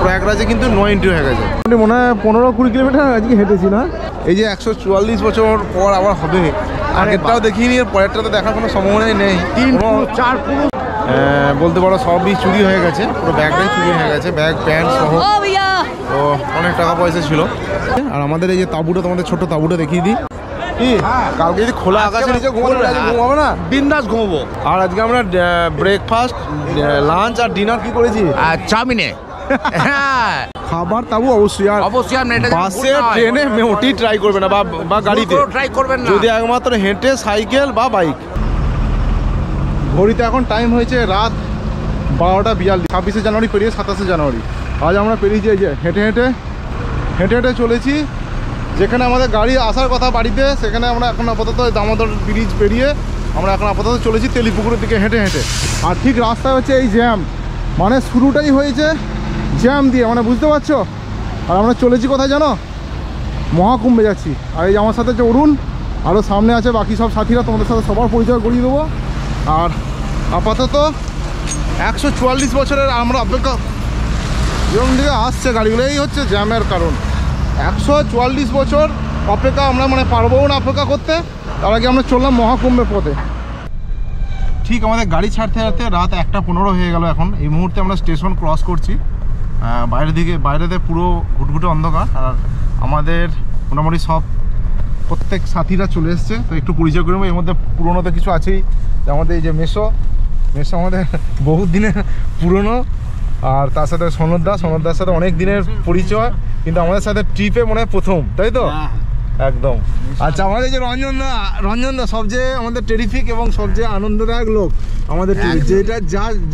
প্রয়াগরাজে কিন্তু no entry হয়ে গেছে। মনে হয় 15-20 কিলোমিটার আজকে হেঁটেছি না। এই যে 144 বছর পর আবার হবে, আগেরটাও দেখিনি, এর পরেরটাতে দেখার কোনো সম্ভাবনাই নেই। 3-4 পুরো বলতে পারো সবই চুরি হয়ে গেছে, পুরো ব্যাগটাই চুরি হয়ে গেছে, ব্যাগ প্যান্ট সহ। তো অনেক টাকা পয়সা ছিল। আর আমাদের এই যে তাঁবুটা, তোমাদের ছোট তাঁবুটা দেখিয়ে দিই। কি কালকে যদি খোলা আকাশের নিচে ঘুমাবো না, বিন্দাস ঘুমাবো। আর আজকে আমরা ব্রেকফাস্ট, লাঞ্চ আর ডিনার কি করেছি? চাউমিনে খাবার তাবু অবশ্যই। আর অবশ্যই বাসে ট্রেনে ওটি ট্রাই করবে না, বা গাড়িতে ট্রাই করবেন না, যদি একমাত্র হেঁটে, সাইকেল বা বাইক। ঘড়িতে এখন টাইম হয়েছে রাত 12:42। 26শে জানুয়ারি পেরিয়ে 27শে জানুয়ারি। আজ আমরা পেরিয়েছি এই যে হেঁটে হেঁটে চলেছি। যেখানে আমাদের গাড়ি আসার কথা বাড়িতে, সেখানে আমরা এখন আপাতত দামোদর ব্রিজ পেরিয়ে আমরা এখন আপাতত চলেছি তেলিপুকুরের দিকে হেঁটে। আর ঠিক রাস্তায় হচ্ছে এই জ্যাম, মানে শুরুটাই হয়েছে জ্যাম দিয়ে, মানে বুঝতে পারছো। আর আমরা চলেছি কোথায় জানো? মহাকুম্ভে যাচ্ছি। আর এই আমার সাথে যে অরুণ, আরও সামনে আছে বাকি সব সাথীরা, তোমাদের সাথে সবার পরিচয় করিয়ে দেবো। আর আপাতত 144 বছরের আমরা অপেক্ষা, যেরকম দিকে আসছে গাড়িগুলো, এই হচ্ছে জ্যামের কারণ। 144 বছর অপেক্ষা আমরা, মানে পারবো না অপেক্ষা করতে। তার আগে আমরা চললাম মহাকুম্ভের পথে। ঠিক আমাদের গাড়ি ছাড়তে রাত 1:15 হয়ে গেল। এখন এই মুহূর্তে আমরা স্টেশন ক্রস করছি। বাইরেতে পুরো ঘুটঘুটে অন্ধকার। আর আমাদের মোটামুটি প্রত্যেক সাথীরা চলে এসছে। তো একটু পরিচয় করবো। এর মধ্যে পুরোনো তো কিছু আছেই, আমাদের এই যে মেসো আমাদের বহুত দিনের পুরনো। আর তার সাথে সনদদার সাথে অনেক দিনের পরিচয়, কিন্তু আমাদের সাথে ট্রিপে মনে হয় প্রথম, তাই তো? একদম। আচ্ছা, আমাদের যে রঞ্জনদা সবচেয়ে আমাদের টেরিফিক এবং সবচেয়ে আনন্দদায়ক লোক আমাদের ট্যুর, যেটা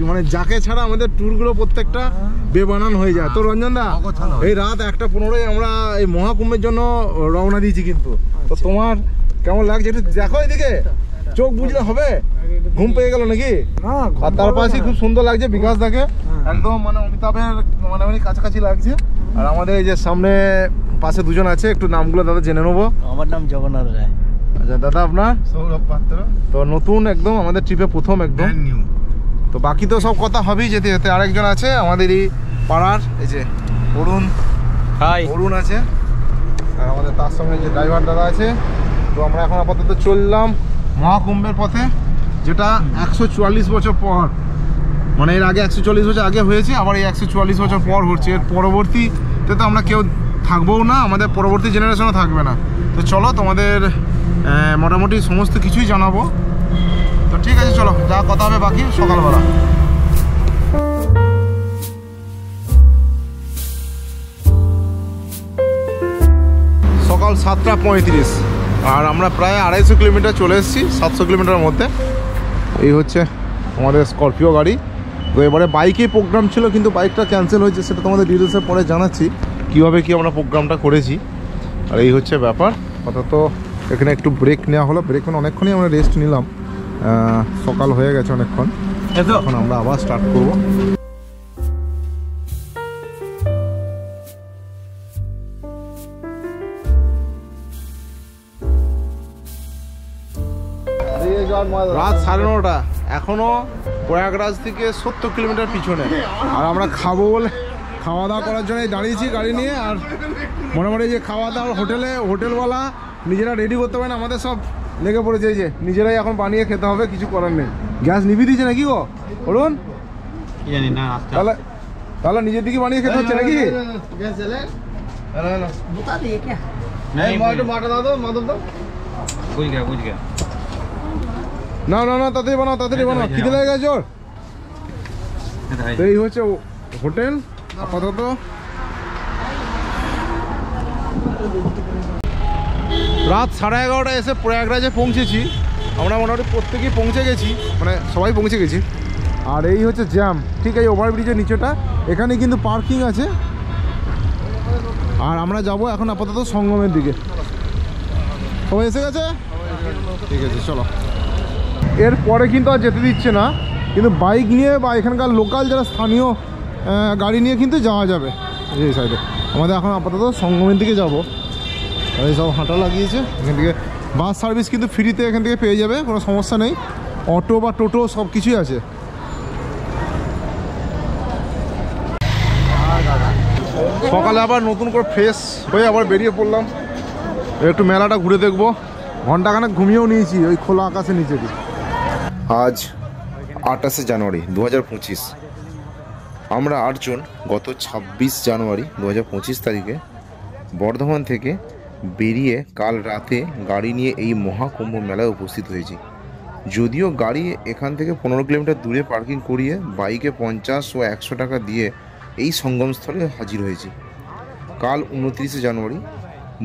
মানে যাকে ছাড়া আমাদের ট্যুরগুলো প্রত্যেকটা বেবানান হয়ে যায়। তো রঞ্জনদা, এই রাত 1:15 আমরা এই মহাকুম্ভের জন্য রওনা দিয়েছি, কিন্তু তো তোমার কেমন লাগছে একটু দেখো এদিকে, চোখ বুঝলে হবে। ঘুম পেয়ে গেল নাকি? আর তার পাশে খুব সুন্দর লাগছে বিকাশ দাকে, একদম মানে অমিতাভের মানে কাছাকাছি লাগছে। আর আমাদের এই যে সামনে পাশে দুজন আছে, একটু নামগুলো দাদা জেনে নেবো। আমার নাম জগন্নাথ রায়। আচ্ছা দাদা, আপনার? সৌরভ পাত্র। তো নতুন একদম আমাদের ট্রিপে প্রথম একদম নিউ। তো বাকি তো সব কথা হবেই যেতে যেতে। আরেকজন আছে আমাদেরই পাড়ার, এই যে অরুণ আছে। আর আমাদের তার সঙ্গে যে ড্রাইভার দাদা আছে। তো আমরা এখন আপাতত চললাম মহাকুম্ভের পথে, যেটা 144 বছর পর, মানে এর আগে 140 বছর আগে হয়েছে, আবার এই 144 বছর পর হচ্ছে। এর পরবর্তীতে তো আমরা কেউ থাকবোও না, আমাদের পরবর্তী জেনারেশনও থাকবে না। তো চলো তোমাদের মোটামুটি সমস্ত কিছুই জানাবো। তো ঠিক আছে, চলো যা কথা হবে বাকি সকালবেলা। সকাল 7:35 আর আমরা প্রায় 250 কিলোমিটার চলে এসেছি 700 কিলোমিটারের মধ্যে। এই হচ্ছে আমাদের স্করপিও গাড়ি। তো এবারে বাইকেই প্রোগ্রাম ছিল, কিন্তু বাইকটা ক্যান্সেল হয়েছে, সেটা তোমাদের ডিটেলসে পরে জানাচ্ছি কীভাবে কি আমরা প্রোগ্রামটা করেছি। আর এই হচ্ছে ব্যাপার। অর্থাৎ এখানে একটু ব্রেক নেওয়া হলো, ব্রেক মানে অনেকক্ষণই আমরা রেস্ট নিলাম, সকাল হয়ে গেছে অনেকক্ষণ। এখন আমরা আবার স্টার্ট করবো। রাত 9:30, এখনো প্রয়াগরাজ থেকে 70 কিলোমিটার পিছনে। আর আমরা খাবো বলে খাওয়া দাওয়া করার জন্যই দাঁড়িয়েছি গাড়ি নিয়ে। আর মোটামুটি যে খাওয়া দাওয়া হোটেলওয়ালা নিজেরা রেডি করতে পারে না, আমাদের সব লেগে পড়েছে। এই যে নিজেরাই এখন বানিয়ে খেতে হবে, কিছু করার নেই। গ্যাস নিভিয়ে দিয়েছে নাকি গো অরুণ? জানি না। তাহলে নিজের দিকে বানিয়ে খেতে হচ্ছে নাকি? না তাড়াতাড়ি বানাও, খিদে লেগে গেছে ওর। এই হচ্ছে হোটেল আপাতত। রাত 11:30 এসে প্রয়াগরাজে পৌঁছেছি। আমরা মোটামুটি প্রত্যেকেই পৌঁছে গেছি, মানে সবাই পৌঁছে গেছি। আর এই হচ্ছে জ্যাম, ঠিক আছে, ওভারব্রিজের নিচেটা। এখানে কিন্তু পার্কিং আছে। আর আমরা যাব এখন আপাতত সঙ্গমের দিকে। সবাই এসে গেছে? ঠিক আছে, চলো। এরপরে কিন্তু আর যেতে দিচ্ছে না, কিন্তু বাইক নিয়ে বা এখানকার লোকাল যারা স্থানীয় গাড়ি নিয়ে কিন্তু যাওয়া যাবে। এই সাইডে আমাদের এখন আপাতত সঙ্গমের দিকে যাব। এই সব হাঁটা লাগিয়েছে। এখান থেকে বাস সার্ভিস কিন্তু ফ্রিতে এখান থেকে পেয়ে যাবে, কোনো সমস্যা নেই। অটো বা টোটো সব কিছুই আছে। সকালে আবার নতুন করে ফ্রেশ হয়ে আবার বেরিয়ে পড়লাম, একটু মেলাটা ঘুরে দেখবো। ঘন্টাখানেক ঘুমিয়েও নিয়েছি ওই খোলা আকাশের নিচে। আজ 28শে জানুয়ারি 2025। আমরা 8 জন গত 26 জানুয়ারি 2025 তারিখে বর্ধমান থেকে বেরিয়ে কাল রাতে গাড়ি নিয়ে এই মহাকুম্ভ মেলায় উপস্থিত হয়েছি। যদিও গাড়ি এখান থেকে 15 কিলোমিটার দূরে পার্কিং করিয়ে বাইকে 50 ও 100 টাকা দিয়ে এই সঙ্গমস্থলে হাজির হয়েছি। কাল 29শে জানুয়ারি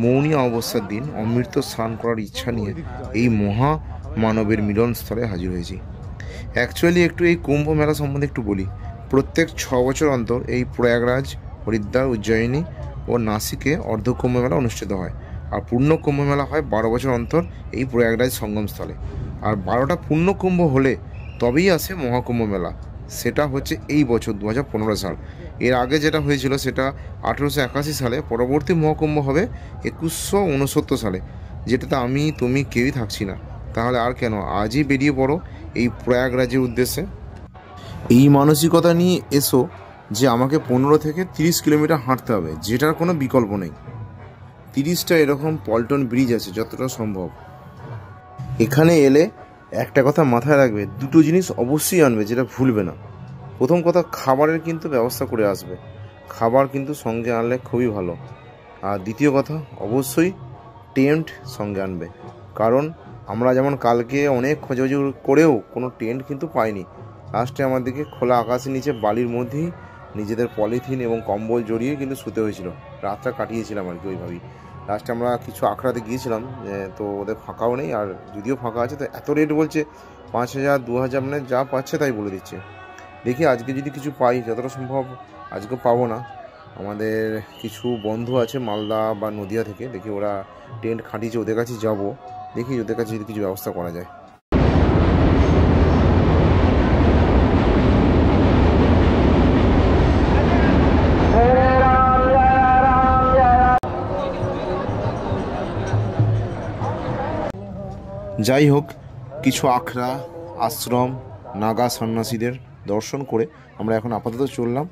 মৌনী অমাবস্যার দিন অমৃত স্নান করার ইচ্ছা নিয়ে এই মহা মানবের মিলনস্থলে হাজির হয়েছি। অ্যাকচুয়ালি একটু এই কুম্ভ মেলা সম্বন্ধে একটু বলি। প্রত্যেক 6 বছর অন্তর এই প্রয়াগরাজ, হরিদ্বার, উজ্জয়িনী ও নাসিকে অর্ধ কুম্ভ মেলা অনুষ্ঠিত হয়, আর পূর্ণ কুম্ভ মেলা হয় 12 বছর অন্তর এই প্রয়াগরাজ সঙ্গমস্থলে। আর 12টা পূর্ণ কুম্ভ হলে তবেই আসে মহাকুম্ভ মেলা। সেটা হচ্ছে এই বছর 2015 সাল। এর আগে যেটা হয়েছিল সেটা 1881 সালে। পরবর্তী মহাকুম্ভ হবে 2169 সালে, যেটাতে আমি তুমি কেউই থাকছি না। তাহলে আর কেন, আজই বেরিয়ে পড়ো এই প্রয়াগরাজের উদ্দেশ্যে। এই মানসিকতা নিয়ে এসো যে আমাকে 15 থেকে 30 কিলোমিটার হাঁটতে হবে, যেটার কোনো বিকল্প নেই। 30টা এরকম পল্টন ব্রিজ আছে যতটা সম্ভব। এখানে এলে একটা কথা মাথায় রাখবে, দুটো জিনিস অবশ্যই আনবে যেটা ভুলবে না। প্রথম কথা, খাবারের কিন্তু ব্যবস্থা করে আসবে, খাবার কিন্তু সঙ্গে আনলে খুবই ভালো। আর দ্বিতীয় কথা, অবশ্যই টেন্ট সঙ্গে আনবে, কারণ আমরা যেমন কালকে অনেক খোঁজাখুঁজি করেও কোনো টেন্ট কিন্তু পাইনি। লাস্টে আমাদেরকে খোলা আকাশের নিচে বালির মধ্যেই নিজেদের পলিথিন এবং কম্বল জড়িয়ে কিন্তু শুতে হয়েছিল। রাতটা কাটিয়েছিলাম আর কি ওইভাবেই। লাস্টে আমরা কিছু আখড়াতে গিয়েছিলাম, তো ওদের ফাঁকাও নেই, আর যদিও ফাঁকা আছে তো এত রেট বলছে 5000 2000, মানে যা পাচ্ছে তাই বলে দিচ্ছে। দেখি আজকে যদি কিছু পাই, যতটা সম্ভব আজকে পাবো না। আমাদের কিছু বন্ধু আছে মালদা বা নদিয়া থেকে, দেখি ওরা টেন্ট খাটিয়েছে, ওদের কাছে যাব, দেখি ওদের কাছে যদি কিছু ব্যবস্থা করা যায়। যাই হোক, কিছু আখড়া, আশ্রম, নাগা সন্ন্যাসীদের দর্শন করে আমরা এখন আপাতত চললাম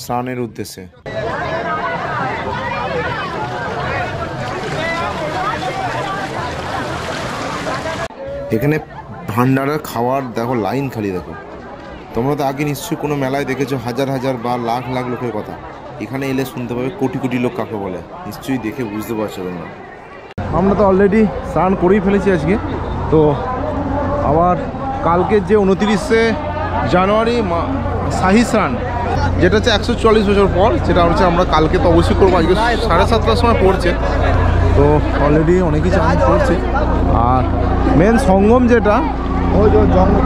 স্নানের উদ্দেশ্যে। এখানে ভান্ডারের খাওয়ার দেখো, লাইন খালি দেখো। তোমরা তো আগে নিশ্চয়ই কোনো মেলায় দেখেছো হাজার হাজার বা লাখ লাখ লোকের কথা, এখানে এলে শুনতে পাবে কোটি কোটি লোক কাকে বলে। নিশ্চয়ই দেখে বুঝতে পারছো তোমরা। আমরা তো অলরেডি স্নান করেই ফেলেছি আজকে। তো আবার কালকের যে 29শে জানুয়ারি শাহী স্নান, যেটা হচ্ছে 140 বছর পর, সেটা হচ্ছে আমরা কালকে তো অবশ্যই করবো। আজকে 7:30টার সময় পড়ছে, তো অলরেডি অনেকেই স্নান করছে। আর মেন সঙ্গম যেটা ওই যে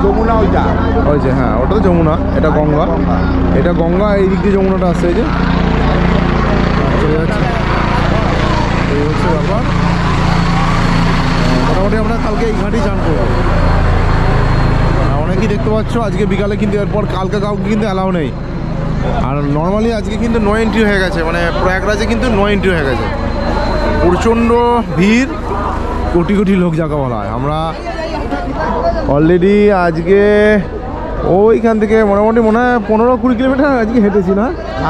যমুনা, ওইটা ওই যে, হ্যাঁ ওটা তো যমুনা, এটা গঙ্গা। এটা গঙ্গা, এই দিক দিয়ে যমুনাটা আসছে, এই যে চলে যাচ্ছে। এই হচ্ছে ব্যাপার। মোটামুটি আমরা কালকে এই ঘাটেই চান করবো। অনেকেই দেখতে পাচ্ছ আজকে বিকালে, কিন্তু এরপর কালকে কাউকে কিন্তু অ্যালাউ নেই। আর নর্মালি আজকে কিন্তু নো এন্ট্রি হয়ে গেছে, মানে প্রয়াগরাজে কিন্তু নো এন্ট্রি হয়ে গেছে। প্রচণ্ড ভিড়, কোটি কোটি লোক যাকে বলা হয়। আমরা অলরেডি আজকে ওইখান থেকে মোটামুটি মনে হয় 15-20 কিলোমিটার আজকে হেঁটেছি না,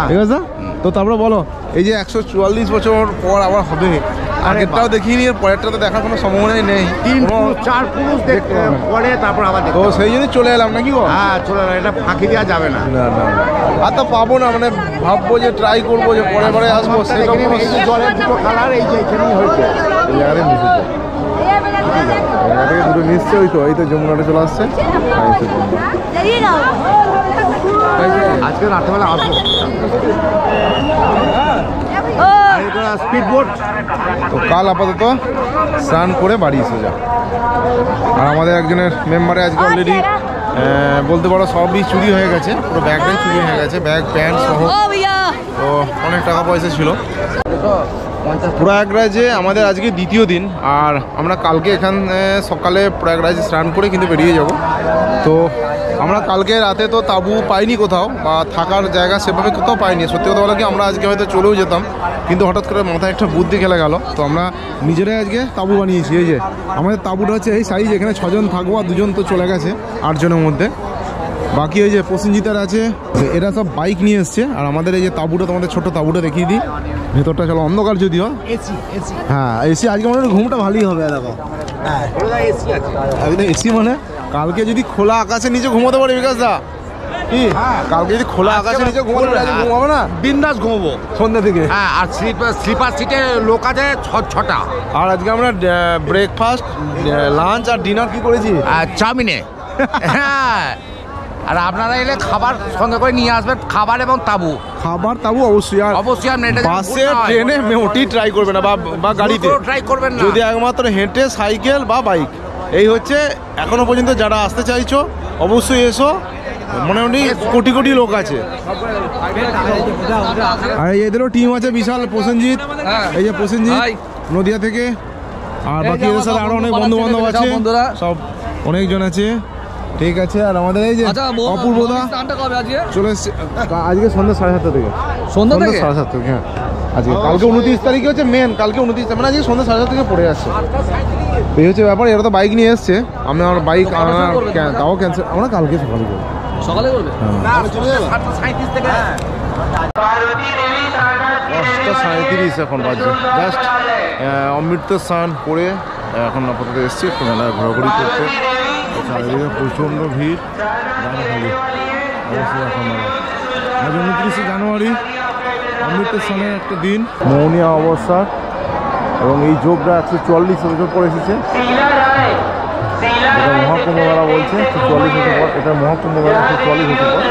ঠিক আছে। তো তারপরে বলো, এই যে 144 বছর পর আবার হবে, আগেরটাও দেখিনি, এর পরেরটা তো দেখার কোনো সম্ভাবনাই নেই। 4 পুরুষ দেখতে পরে তারপর আবার তো সেই জন্যই চলে এলাম নাকি গো। হ্যাঁ চলে এলাম, এটা ফাঁকি দেওয়া যাবে না। না না, আর তো পাবো না, মানে ভাববো যে ট্রাই করবো যে পরে পরে আসবো। সেরকম জলের দুটো কালার এই যে এখানেই হয়েছে, এই জায়গায় মিশেছে, দুটো মিশছে। ওই তো, এই তো যমুনাটা চলে আসছে। আজকে রাত্রেবেলা আসবো। Speed boat. তো কাল আপাতত স্নান করে বাড়ি এসে যা। আর আমাদের একজনের মেম্বারে আজকে অলরেডি বলতে পারো সবই চুরি হয়ে গেছে, পুরো ব্যাগটাই চুরি হয়ে গেছে, ব্যাগ প্যান্ট সহ। তো অনেক টাকা পয়সা ছিল। প্রয়াগরাজে আমাদের আজকে দ্বিতীয় দিন, আর আমরা কালকে এখানে সকালে প্রয়াগরাজে স্নান করে কিন্তু বেরিয়ে যাব। তো আমরা কালকে রাতে তো তাঁবু পাইনি কোথাও, বা থাকার জায়গা সেভাবে কোথাও পাইনি। সত্যি কথা বলা কি, আমরা আজকে হয়তো চলেও যেতাম, কিন্তু হঠাৎ করে মাথায় একটা বুদ্ধি খেলে গেল। তো আমরা নিজেরাই আজকে তাঁবু বানিয়েছি। এই যে আমাদের তাঁবুটা হচ্ছে এই সাইজ, এখানে 6 জন থাকবো, আর 2 জন তো চলে গেছে 8 জনের মধ্যে। বাকি ওই যে প্রসেনজিতের আছে, এরা সব বাইক নিয়ে এসছে। আর আমাদের এই যে তাঁবুটা, তোমাদের ছোট্ট তাঁবুটা দেখিয়ে দিই। ভেতরটা চলো অন্ধকার যদিও, হ্যাঁ এসি। আজকে মনে হয় ঘুমটা ভালোই হবে। দেখো একদম এসি, মানে কালকে যদি খোলা আকাশের নিচে ঘুমোতে পারি বিকাশ দা, কি কালকে যদি খোলা আকাশের নিচে ঘুমোতে পারি ঘুমাবো না, বিন্দাস ঘুমবো সন্ধ্যা থেকে। হ্যাঁ, আর স্লিপার সিটে লোক আছে 6টা। আর আজকে আমরা ব্রেকফাস্ট, লাঞ্চ আর ডিনার কি করেছি? চাউমিনে। হ্যাঁ, আর আপনারা এলে খাবার সঙ্গে করে নিয়ে আসবেন, খাবার এবং তাবু। খাবার তাবু অবশ্যই। আর অবশ্যই বাসে ট্রেনে মেয়েটি ট্রাই করবে না, বা গাড়িতে ট্রাই করবেন না। যদি একমাত্র হেঁটে, সাইকেল বা বাইক, এই হচ্ছে এখনো পর্যন্ত যারা আসতে চাইছো অবশ্যই এসো। মোটামুটি কোটি কোটি লোক আছে। আর এদেরও টিম আছে বিশাল। প্রসেনজিৎ, এই যে প্রসেনজিৎ নদিয়া থেকে, আর বাকি এদের সাথে আরো অনেক বন্ধু বান্ধব আছে, সব অনেকজন আছে। ঠিক আছে। আর আমাদের এই যে অপূর্বদা চলে এসছে আজকে সন্ধ্যা 7:30 থেকে। সন্ধ্যা 7:30 থেকে, হ্যাঁ আজকে। কালকে 29 তারিখে হচ্ছে মেন, কালকে 29, মানে আজকে সন্ধ্যা 7:30 থেকে পড়ে যাচ্ছে। এই হচ্ছে ব্যাপার। এরা তো বাইক নিয়ে এসছে, আমি আমার বাইক তাও ক্যান্সেল, আমরা কালকে সকালে করবো। সকালে করবে? 10:37 এখন বাজছে। জাস্ট অমৃত স্নান করে এখন আপাতত এসছি একটু মেলায় ঘোরাঘুরি করতে। চারিদিকে প্রচণ্ড ভিড়, খালি অবশ্যই এখন মেলা। আজ 29শে জানুয়ারি, অমৃত স্নানের একটা দিন, মৌনিয়া অবস্থা। এবং এই যোগটা 144 বছর পর এসেছে। এটা মহাকুম্ভ মেলা বলছে 144 বছর পর। এটা মহাকুম্ভ মেলা 144 বছর পর।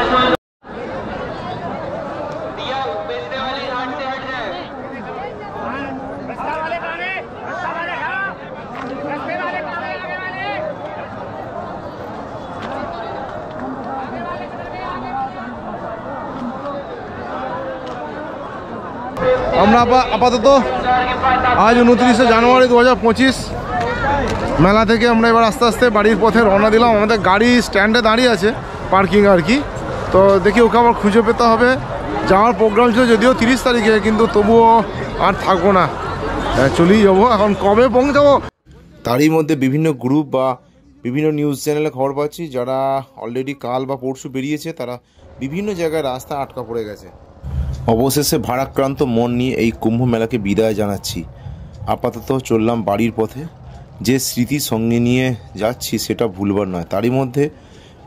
আমরা আপাতত আজ 29শে জানুয়ারি 2025 মেলা থেকে আমরা এবার আস্তে আস্তে বাড়ির পথে রওনা দিলাম। আমাদের গাড়ি স্ট্যান্ডে দাঁড়িয়ে আছে, পার্কিং আর কি। তো দেখি ওকে আবার খুঁজে পেতে হবে। যাওয়ার প্রোগ্রাম ছিল যদিও 30 তারিখে, কিন্তু তবুও আর থাকবো না, চলেই যাবো। এখন কবে পৌঁছাবো? তারই মধ্যে বিভিন্ন গ্রুপ বা বিভিন্ন নিউজ চ্যানেলে খবর পাচ্ছি যারা অলরেডি কাল বা পরশু বেরিয়েছে, তারা বিভিন্ন জায়গায় রাস্তা আটকা পড়ে গেছে। অবশেষে ভারাক্রান্ত মন নিয়ে এই কুম্ভ মেলাকে বিদায় জানাচ্ছি। আপাতত চললাম বাড়ির পথে। যে স্মৃতি সঙ্গে নিয়ে যাচ্ছি সেটা ভুলবার নয়। তারই মধ্যে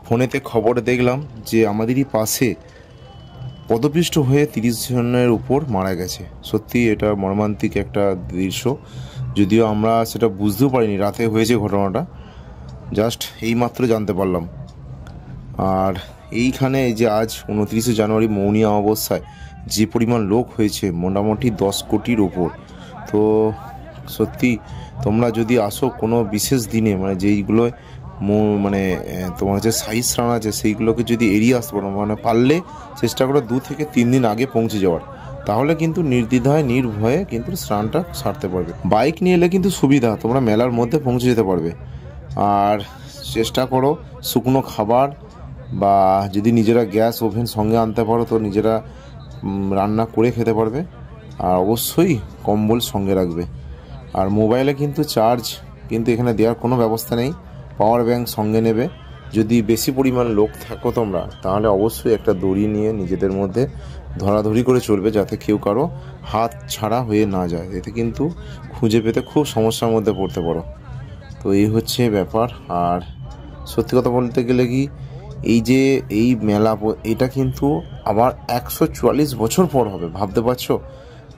ফোনেতে খবরে দেখলাম যে আমাদেরই পাশে পদপিষ্ট হয়ে 30 জনের উপর মারা গেছে। সত্যি এটা মর্মান্তিক একটা দৃশ্য, যদিও আমরা সেটা বুঝতেও পারিনি, রাতে হয়েছে ঘটনাটা, জাস্ট এইমাত্র জানতে পারলাম। আর এইখানে যে আজ 29শে জানুয়ারি মৌনিয়া অমাবস্যায় যে পরিমাণ লোক হয়েছে, মোটামুটি 10 কোটির ওপর। তো সত্যি তোমরা যদি আসো কোনো বিশেষ দিনে, মানে যেইগুলো মানে তোমার যে সাইজ স্নান আছে সেইগুলোকে যদি এড়িয়ে আসতে পারো, মানে পারলে চেষ্টা করো 2 থেকে 3 দিন আগে পৌঁছে যাওয়ার, তাহলে কিন্তু নির্দ্বিধায় নির্ভয়ে কিন্তু স্নানটা সারতে পারবে। বাইক নিয়ে এলে কিন্তু সুবিধা, তোমরা মেলার মধ্যে পৌঁছে যেতে পারবে। আর চেষ্টা করো শুকনো খাবার, বা যদি নিজেরা গ্যাস ওভেন সঙ্গে আনতে পারো তো নিজেরা রান্না করে খেতে পারবে। আর অবশ্যই কম্বল সঙ্গে রাখবে। আর মোবাইলে কিন্তু চার্জ কিন্তু এখানে দেওয়ার কোনো ব্যবস্থা নেই, পাওয়ার ব্যাংক সঙ্গে নেবে। যদি বেশি পরিমাণ লোক থাকো তোমরা, তাহলে অবশ্যই একটা দড়ি নিয়ে নিজেদের মধ্যে ধরাধরি করে চলবে, যাতে কেউ কারো হাত ছাড়া হয়ে না যায়। এতে কিন্তু খুঁজে পেতে খুব সমস্যার মধ্যে পড়তে পারো। তো এই হচ্ছে ব্যাপার। আর সত্যি কথা বলতে গেলে কি, এই যে এই মেলা, এটা কিন্তু আবার 144 বছর পর হবে, ভাবতে পারছো?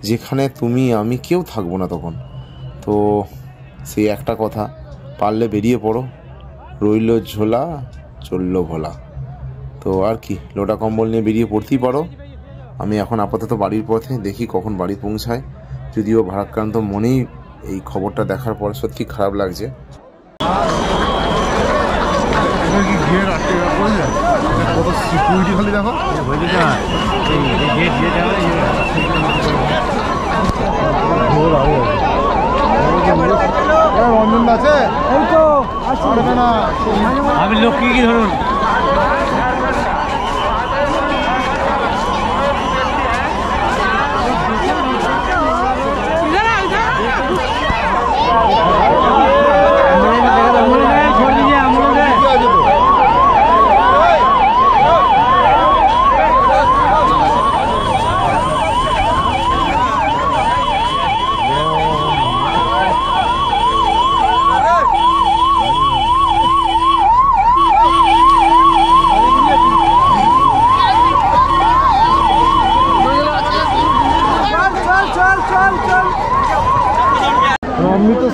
যেখানে তুমি আমি কেউ থাকবো না তখন। তো সেই একটা কথা, পারলে বেরিয়ে পড়ো, রইল ঝোলা চললো ভোলা। তো আর কি, লোটা কম্বল নিয়ে বেরিয়ে পড়তেই পারো। আমি এখন আপাতত বাড়ির পথে, দেখি কখন বাড়ি পৌঁছায়। যদিও ভারাক্রান্ত মনেই এই খবরটা দেখার পর সত্যি খারাপ লাগছে। সিকিউরিটি খালি দেখো, রঞ্জন আছে, আমি লক্ষ্মী কি ধরুন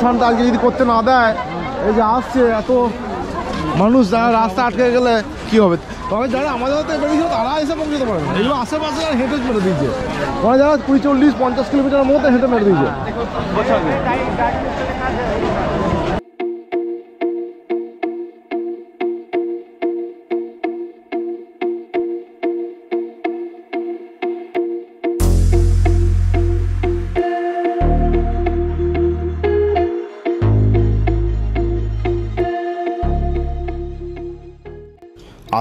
স্নানটা আজকে যদি করতে না দেয়, এই যে আসছে এত মানুষ, যারা রাস্তা আটকে গেলে কি হবে? তবে যারা আমাদের হাতে বেরিয়েছিল তারা এসে পৌঁছতে পারে না, এগুলো আশেপাশে আর হেঁটে মেরে দিয়েছে, মানে যারা 20, 40, 50 কিলোমিটারের মধ্যে হেঁটে মেরে দিয়েছে।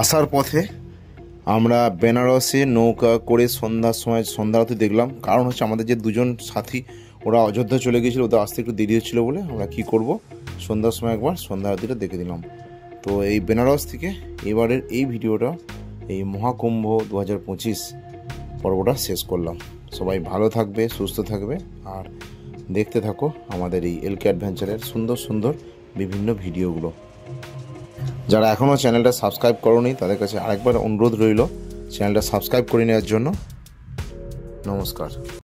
আসার পথে আমরা বেনারসে নৌকা করে সন্ধ্যার সময় সন্ধ্যা আরতি দেখলাম। কারণ হচ্ছে আমাদের যে দুজন সাথী ওরা অযোধ্যা চলে গিয়েছিলো, ওদের আসতে একটু দেরি হচ্ছিলো বলে আমরা কি করব, সন্ধ্যার সময় একবার সন্ধ্যা আরতিটা দেখে দিলাম। তো এই বেনারস থেকে এবারের এই ভিডিওটা, এই মহাকুম্ভ 2025 পর্বটা শেষ করলাম। সবাই ভালো থাকবে, সুস্থ থাকবে, আর দেখতে থাকো আমাদের এই এলকে অ্যাডভেঞ্চারের সুন্দর সুন্দর বিভিন্ন ভিডিওগুলো। যারা এখনও চ্যানেলটা সাবস্ক্রাইব করোনি তাদের কাছে আরেকবার অনুরোধ রইল চ্যানেলটা সাবস্ক্রাইব করে নেওয়ার জন্য। নমস্কার।